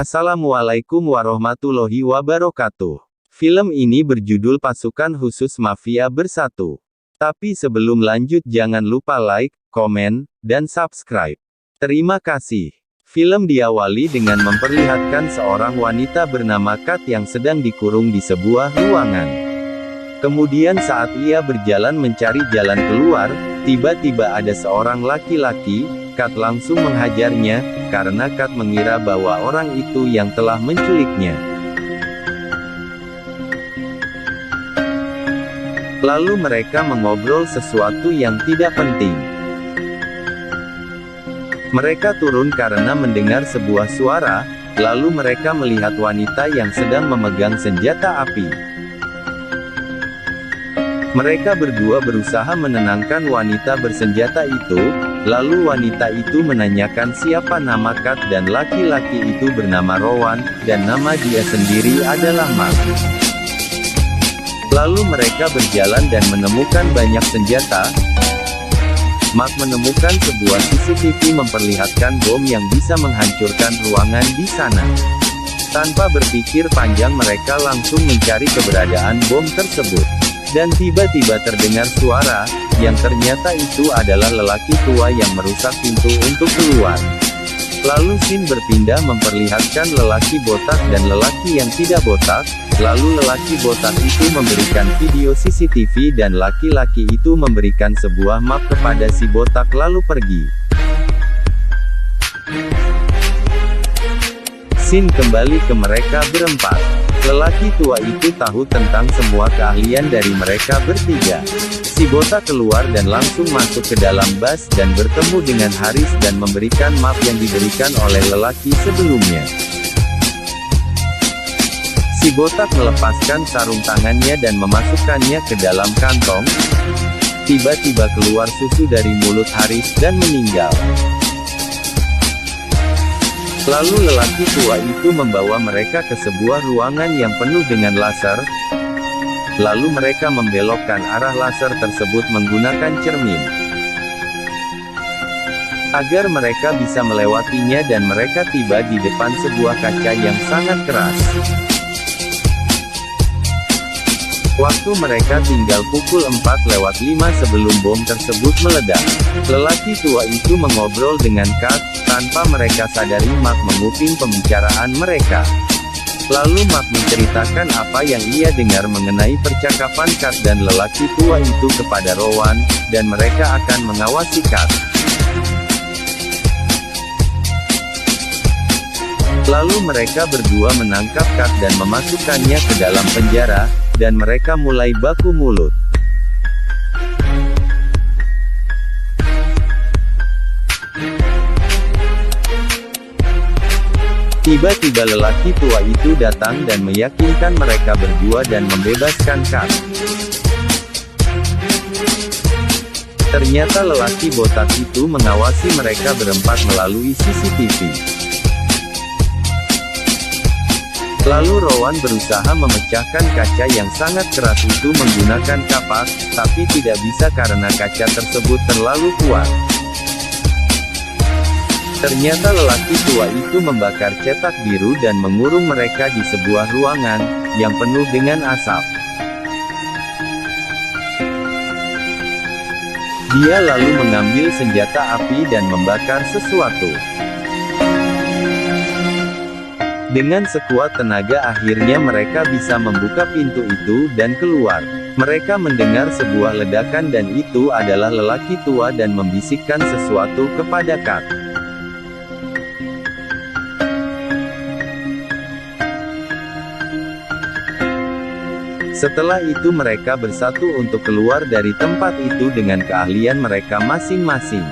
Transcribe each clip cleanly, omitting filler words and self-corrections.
Assalamualaikum warahmatullahi wabarakatuh. Film ini berjudul Pasukan Khusus Mafia Bersatu. Tapi sebelum lanjut jangan lupa like, komen, dan subscribe. Terima kasih. Film diawali dengan memperlihatkan seorang wanita bernama Kat yang sedang dikurung di sebuah ruangan. Kemudian saat ia berjalan mencari jalan keluar, tiba-tiba ada seorang laki-laki. Kat langsung menghajarnya, karena Kat mengira bahwa orang itu yang telah menculiknya. Lalu mereka mengobrol sesuatu yang tidak penting. Mereka turun karena mendengar sebuah suara, lalu mereka melihat wanita yang sedang memegang senjata api. Mereka berdua berusaha menenangkan wanita bersenjata itu, lalu wanita itu menanyakan siapa nama Kat dan laki-laki itu bernama Rowan, dan nama dia sendiri adalah Mark. Lalu mereka berjalan dan menemukan banyak senjata. Mark menemukan sebuah CCTV memperlihatkan bom yang bisa menghancurkan ruangan di sana. Tanpa berpikir panjang mereka langsung mencari keberadaan bom tersebut. Dan tiba-tiba terdengar suara, yang ternyata itu adalah lelaki tua yang merusak pintu untuk keluar. Lalu scene berpindah memperlihatkan lelaki botak dan lelaki yang tidak botak. Lalu lelaki botak itu memberikan video CCTV dan laki-laki itu memberikan sebuah map kepada si botak lalu pergi. Scene kembali ke mereka berempat. Lelaki tua itu tahu tentang semua keahlian dari mereka bertiga. Si botak keluar dan langsung masuk ke dalam bus dan bertemu dengan Haris dan memberikan map yang diberikan oleh lelaki sebelumnya. Si botak melepaskan sarung tangannya dan memasukkannya ke dalam kantong. Tiba-tiba keluar susu dari mulut Haris dan meninggal. Lalu lelaki tua itu membawa mereka ke sebuah ruangan yang penuh dengan laser. Lalu mereka membelokkan arah laser tersebut menggunakan cermin. Agar mereka bisa melewatinya dan mereka tiba di depan sebuah kaca yang sangat keras. Waktu mereka tinggal pukul 4:05 sebelum bom tersebut meledak. Lelaki tua itu mengobrol dengan Kat, tanpa mereka sadari Mark menguping pembicaraan mereka. Lalu Mark menceritakan apa yang ia dengar mengenai percakapan Kat dan lelaki tua itu kepada Rowan, dan mereka akan mengawasi Kat. Lalu mereka berdua menangkap Kat dan memasukkannya ke dalam penjara, dan mereka mulai baku mulut. Tiba-tiba lelaki tua itu datang dan meyakinkan mereka berdua dan membebaskan Kat. Ternyata lelaki botak itu mengawasi mereka berempat melalui CCTV. Lalu Rowan berusaha memecahkan kaca yang sangat keras itu menggunakan kapak, tapi tidak bisa karena kaca tersebut terlalu kuat. Ternyata lelaki tua itu membakar cetak biru dan mengurung mereka di sebuah ruangan, yang penuh dengan asap. Dia lalu mengambil senjata api dan membakar sesuatu. Dengan sekuat tenaga akhirnya mereka bisa membuka pintu itu dan keluar. Mereka mendengar sebuah ledakan dan itu adalah lelaki tua dan membisikkan sesuatu kepada Kat. Setelah itu mereka bersatu untuk keluar dari tempat itu dengan keahlian mereka masing-masing.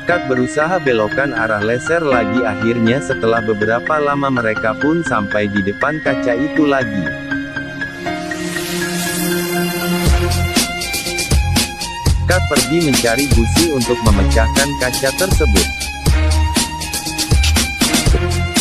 Kat berusaha belokkan arah laser lagi akhirnya setelah beberapa lama mereka pun sampai di depan kaca itu lagi. Kat pergi mencari busi untuk memecahkan kaca tersebut.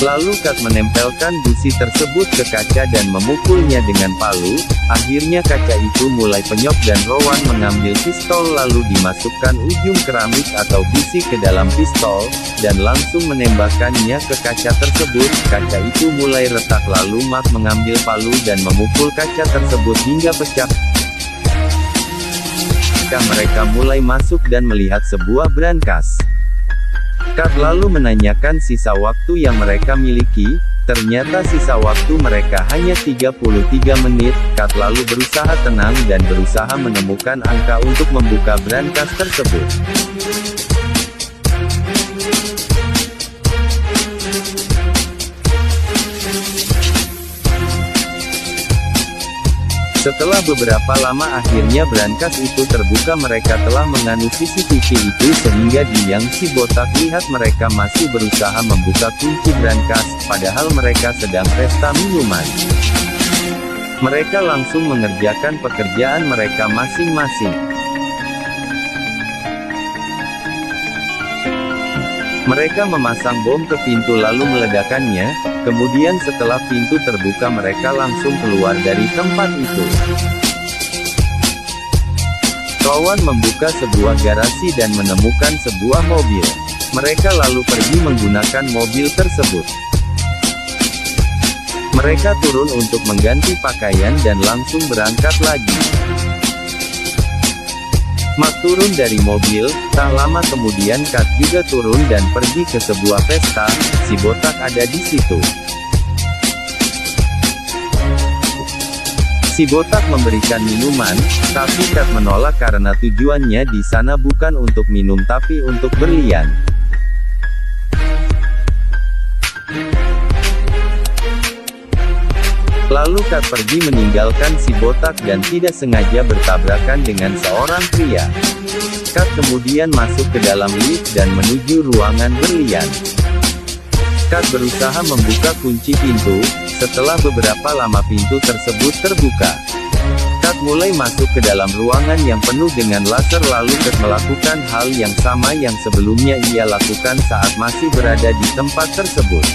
Lalu Kat menempelkan busi tersebut ke kaca dan memukulnya dengan palu, Akhirnya kaca itu mulai penyok dan Rowan mengambil pistol lalu dimasukkan ujung keramik atau besi ke dalam pistol, dan langsung menembakkannya ke kaca tersebut. Kaca itu mulai retak lalu Mark mengambil palu dan memukul kaca tersebut hingga pecah. Mereka mulai masuk dan melihat sebuah brankas. Kat lalu menanyakan sisa waktu yang mereka miliki. Ternyata sisa waktu mereka hanya 33 menit. Kat lalu berusaha tenang dan berusaha menemukan angka untuk membuka brankas tersebut. Setelah beberapa lama akhirnya brankas itu terbuka. Mereka telah menganut CCTV itu sehingga Yang si botak lihat mereka masih berusaha membuka kunci brankas, padahal mereka sedang pesta minuman. Mereka langsung mengerjakan pekerjaan mereka masing-masing. Mereka memasang bom ke pintu lalu meledakannya. Kemudian setelah pintu terbuka mereka langsung keluar dari tempat itu. Rowan membuka sebuah garasi dan menemukan sebuah mobil. Mereka lalu pergi menggunakan mobil tersebut. Mereka turun untuk mengganti pakaian dan langsung berangkat lagi. Mark turun dari mobil. Tak lama kemudian Kat juga turun dan pergi ke sebuah pesta. Si botak ada di situ. Si botak memberikan minuman, tapi Kat menolak karena tujuannya di sana bukan untuk minum tapi untuk berlian. Lalu Kat pergi meninggalkan si botak dan tidak sengaja bertabrakan dengan seorang pria. Kat kemudian masuk ke dalam lift dan menuju ruangan berlian. Kat berusaha membuka kunci pintu. Setelah beberapa lama pintu tersebut terbuka. Kat mulai masuk ke dalam ruangan yang penuh dengan laser lalu Kat melakukan hal yang sama yang sebelumnya ia lakukan saat masih berada di tempat tersebut.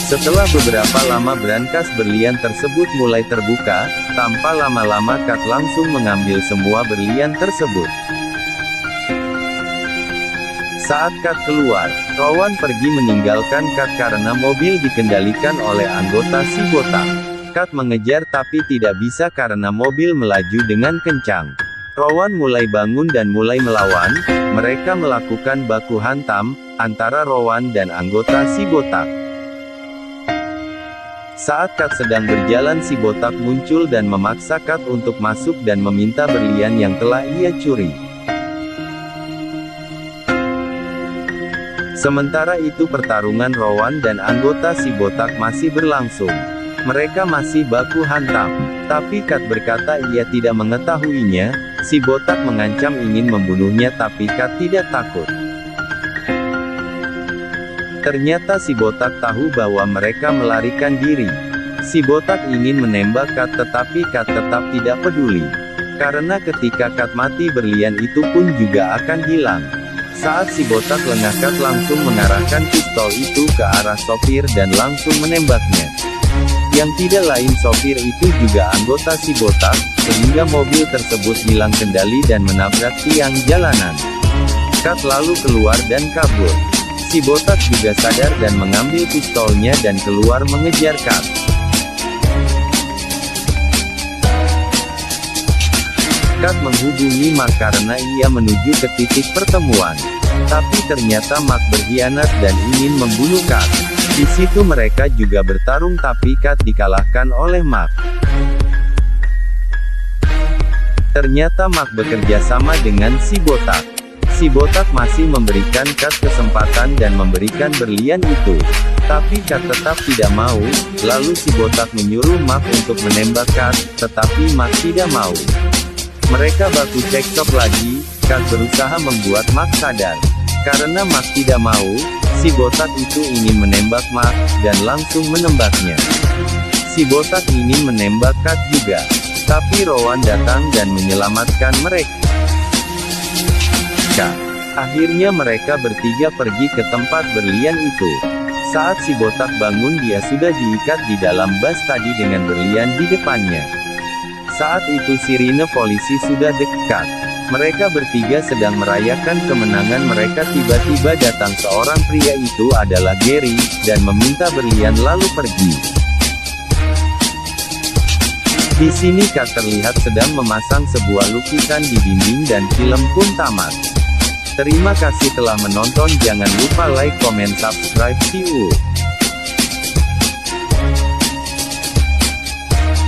Setelah beberapa lama brankas berlian tersebut mulai terbuka, tanpa lama-lama Kat langsung mengambil semua berlian tersebut. Saat Kat keluar, Rowan pergi meninggalkan Kat karena mobil dikendalikan oleh anggota si botak. Kat mengejar tapi tidak bisa karena mobil melaju dengan kencang. Rowan mulai bangun dan mulai melawan. Mereka melakukan baku hantam antara Rowan dan anggota si botak. Saat Kat sedang berjalan si botak muncul dan memaksa Kat untuk masuk dan meminta berlian yang telah ia curi. Sementara itu pertarungan Rowan dan anggota si botak masih berlangsung. Mereka masih baku hantam. Tapi Kat berkata ia tidak mengetahuinya. Si botak mengancam ingin membunuhnya tapi Kat tidak takut. Ternyata si botak tahu bahwa mereka melarikan diri. Si botak ingin menembak Kat tetapi Kat tetap tidak peduli. Karena ketika Kat mati berlian itu pun juga akan hilang. Saat si botak lengah Kat langsung mengarahkan pistol itu ke arah sopir dan langsung menembaknya. Yang tidak lain sopir itu juga anggota si botak, sehingga mobil tersebut hilang kendali dan menabrak tiang jalanan. Kat lalu keluar dan kabur. Si botak juga sadar dan mengambil pistolnya dan keluar mengejar Kat. Kat menghubungi Mark karena ia menuju ke titik pertemuan. Tapi ternyata Mark berkhianat dan ingin membunuh Kat. Di situ mereka juga bertarung tapi Kat dikalahkan oleh Mark. Ternyata Mark bekerja sama dengan si botak. Si botak masih memberikan Kat kesempatan dan memberikan berlian itu. Tapi Kat tetap tidak mau, lalu si botak menyuruh Mark untuk menembak Kat, tetapi Mark tidak mau. Mereka baku cekcok lagi. Kat berusaha membuat Mark sadar. Karena Mark tidak mau, si botak itu ingin menembak Mark, dan langsung menembaknya. Si botak ingin menembak Kat juga. Tapi Rowan datang dan menyelamatkan mereka. Akhirnya mereka bertiga pergi ke tempat berlian itu. Saat si botak bangun dia sudah diikat di dalam bas tadi dengan berlian di depannya. Saat itu sirine polisi sudah dekat. Mereka bertiga sedang merayakan kemenangan mereka. Tiba-tiba datang seorang pria, itu adalah Gary, dan meminta berlian lalu pergi. Di sini Kat terlihat sedang memasang sebuah lukisan di dinding dan film pun tamat. Terima kasih telah menonton, jangan lupa like, comment, subscribe, see you.